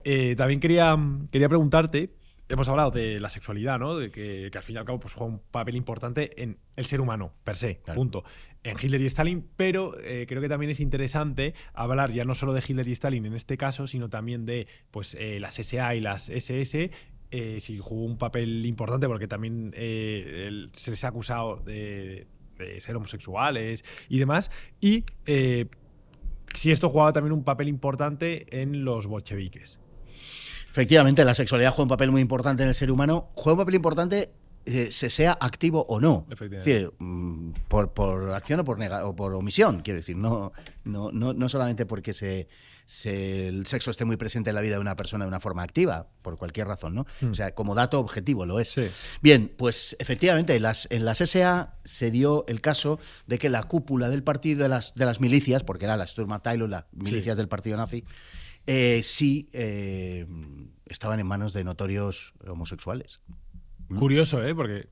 También quería preguntarte, hemos hablado de la sexualidad, ¿no? De que al fin y al cabo pues, juega un papel importante en el ser humano, per se, Claro. punto. En Hitler y Stalin, pero creo que también es interesante hablar ya no solo de Hitler y Stalin en este caso, sino también de pues, las SA y las SS, si jugó un papel importante, porque también se les ha acusado de ser homosexuales y demás, y si esto jugaba también un papel importante en los bolcheviques. Efectivamente, la sexualidad juega un papel muy importante en el ser humano. Juega un papel importante se sea activo o no. Es decir, por acción o por omisión, quiero decir. No solamente porque el sexo esté muy presente en la vida de una persona de una forma activa, por cualquier razón, ¿no? O sea, como dato objetivo lo es. Sí. Bien, pues efectivamente, en las SA se dio el caso de que la cúpula del partido de las milicias, porque era la Sturmabteilung, las milicias del partido nazi, estaban en manos de notorios homosexuales. Curioso, porque...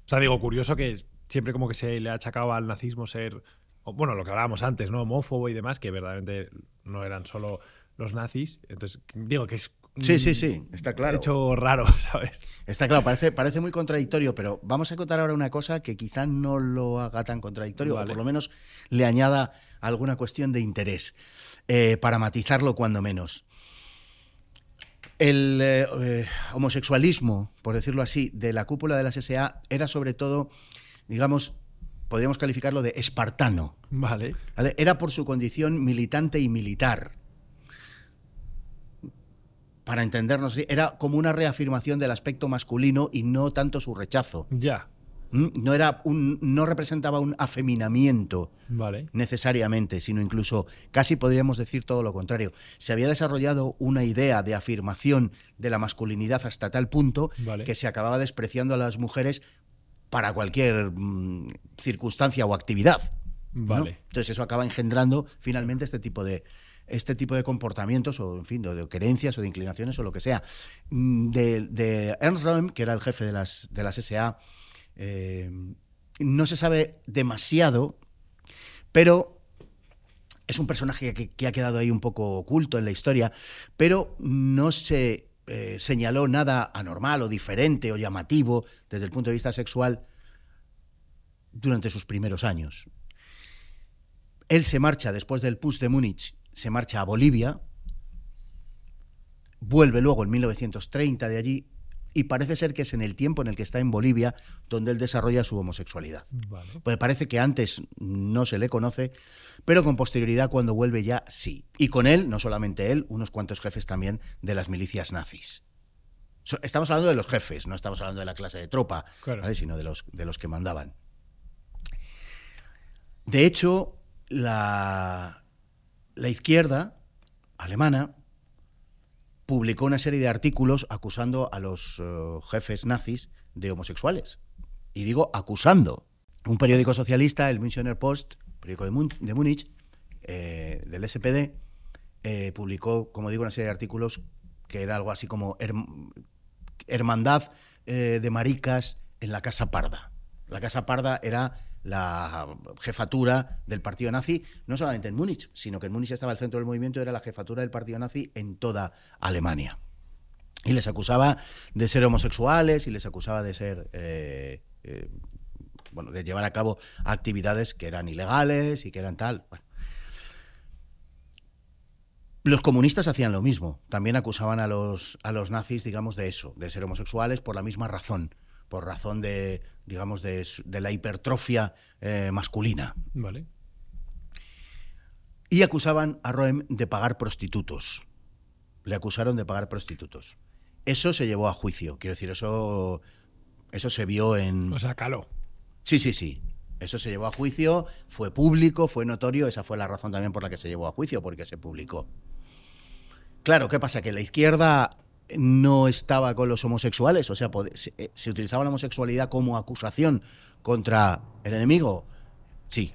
O sea, digo, curioso que siempre como que se le ha achacado al nazismo ser... Bueno, lo que hablábamos antes, ¿no? Homófobo y demás, que verdaderamente no eran solo los nazis. Entonces, digo que es... Sí, está claro. Hecho raro, ¿sabes? Está claro, parece muy contradictorio, pero vamos a contar ahora una cosa que quizá no lo haga tan contradictorio, vale, o por lo menos le añada alguna cuestión de interés, para matizarlo cuando menos. El homosexualismo, por decirlo así, de la cúpula de las SA era sobre todo, digamos, podríamos calificarlo de espartano. Vale. Era por su condición militante y militar. Para entendernos, era como una reafirmación del aspecto masculino y no tanto su rechazo. Ya. No representaba un afeminamiento, vale, necesariamente, sino incluso casi podríamos decir todo lo contrario. Se había desarrollado una idea de afirmación de la masculinidad hasta tal punto, vale, que se acababa despreciando a las mujeres para cualquier circunstancia o actividad, ¿no? Vale. Entonces eso acaba engendrando finalmente este tipo de comportamientos, o en fin, de creencias o de inclinaciones o lo que sea. De Ernst Röhm, que era el jefe de las SA, no se sabe demasiado, pero es un personaje que ha quedado ahí un poco oculto en la historia, pero no se señaló nada anormal o diferente o llamativo desde el punto de vista sexual durante sus primeros años. Él se marcha después del Putsch de Múnich, se marcha a Bolivia, vuelve luego en 1930 de allí, y parece ser que es en el tiempo en el que está en Bolivia donde él desarrolla su homosexualidad. Vale. Pues parece que antes no se le conoce, pero con posterioridad cuando vuelve ya sí. Y con él, no solamente él, unos cuantos jefes también de las milicias nazis. Estamos hablando de los jefes, no estamos hablando de la clase de tropa, claro, ¿vale? Sino de los que mandaban. De hecho, la izquierda alemana publicó una serie de artículos acusando a los jefes nazis de homosexuales. Y digo acusando. Un periódico socialista, el Münchener Post, periódico de Múnich, del SPD, publicó, como digo, una serie de artículos que era algo así como hermandad de maricas en la Casa Parda. La Casa Parda era la jefatura del partido nazi, no solamente en Múnich, sino que en Múnich estaba el centro del movimiento, era la jefatura del partido nazi en toda Alemania. Y les acusaba de ser homosexuales y les acusaba de ser, de llevar a cabo actividades que eran ilegales y que eran tal. Bueno. Los comunistas hacían lo mismo, también acusaban a los nazis, digamos, de eso, de ser homosexuales por la misma razón. Por razón de, digamos, de la hipertrofia masculina. Vale. Y acusaban a Röhm de pagar prostitutos. Le acusaron de pagar prostitutos. Eso se llevó a juicio. Quiero decir, eso se vio en... O sea, caló. Sí. Eso se llevó a juicio, fue público, fue notorio. Esa fue la razón también por la que se llevó a juicio, porque se publicó. Claro, ¿qué pasa? Que la izquierda no estaba con los homosexuales, o sea, se utilizaba la homosexualidad como acusación contra el enemigo. Sí.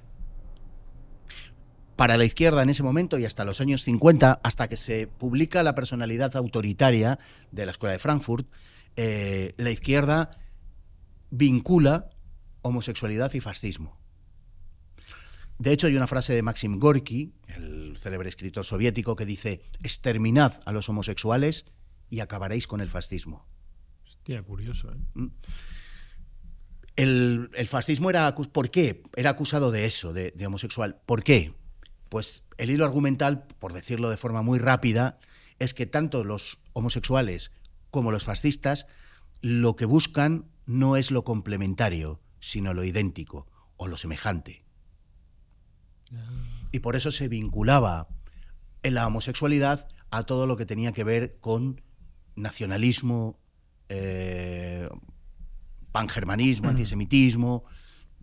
Para la izquierda en ese momento y hasta los años 50, hasta que se publica la personalidad autoritaria de la Escuela de Frankfurt, la izquierda vincula homosexualidad y fascismo. De hecho, hay una frase de Maxim Gorki, el célebre escritor soviético, que dice: exterminad a los homosexuales y acabaréis con el fascismo. Hostia, curioso, ¿eh? El fascismo ¿por qué? Era acusado de eso, de homosexual. ¿Por qué? Pues el hilo argumental, por decirlo de forma muy rápida, es que tanto los homosexuales como los fascistas lo que buscan no es lo complementario, sino lo idéntico o lo semejante. Y por eso se vinculaba en la homosexualidad a todo lo que tenía que ver con nacionalismo, pangermanismo, antisemitismo,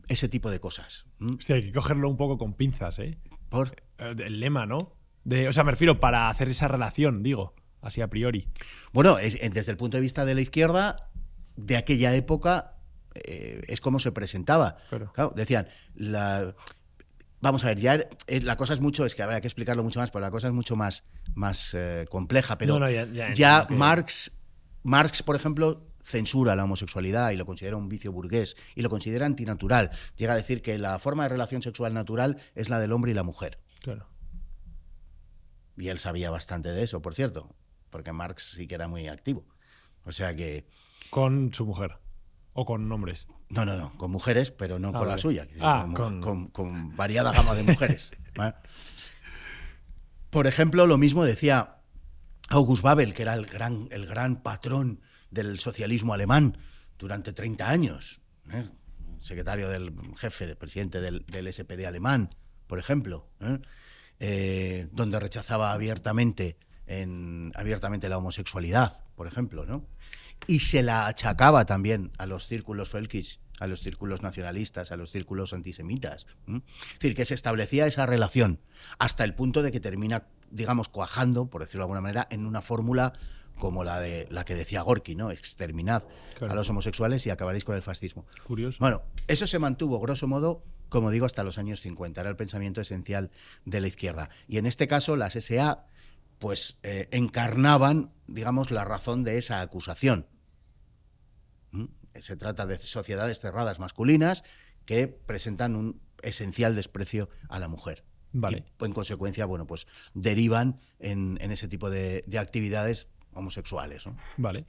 ese tipo de cosas. Hostia, hay que cogerlo un poco con pinzas, ¿eh? ¿Por? El lema, ¿no? O sea, me refiero para hacer esa relación, digo, así a priori. Bueno, desde el punto de vista de la izquierda, de aquella época, es como se presentaba. Claro, decían, vamos a ver, ya la cosa es mucho, es que habrá que explicarlo mucho más, pero la cosa es mucho más compleja. Pero ya Marx, por ejemplo, censura la homosexualidad y lo considera un vicio burgués y lo considera antinatural. Llega a decir que la forma de relación sexual natural es la del hombre y la mujer. Claro. Y él sabía bastante de eso, por cierto, porque Marx sí que era muy activo. O sea que... ¿Con su mujer? ¿O con hombres? No, con mujeres, pero no con vale. la suya. Con variada gama de mujeres. ¿Vale? Por ejemplo, lo mismo decía August Babel, que era el gran patrón del socialismo alemán durante 30 años, secretario del presidente del SPD alemán, por ejemplo, donde rechazaba abiertamente la homosexualidad, por ejemplo, ¿no? Y se la achacaba también a los círculos völkisch, a los círculos nacionalistas, a los círculos antisemitas. Es decir, que se establecía esa relación hasta el punto de que termina, digamos, cuajando, por decirlo de alguna manera, en una fórmula como la que decía Gorki, ¿no? Exterminad a los homosexuales y acabaréis con el fascismo. Curioso. Bueno, eso se mantuvo, grosso modo, como digo, hasta los años 50. Era el pensamiento esencial de la izquierda. Y en este caso, las SA, pues, encarnaban, digamos, la razón de esa acusación. Se trata de sociedades cerradas masculinas que presentan un esencial desprecio a la mujer. Vale. Y, en consecuencia, bueno, pues derivan en ese tipo de actividades homosexuales, ¿no? Vale.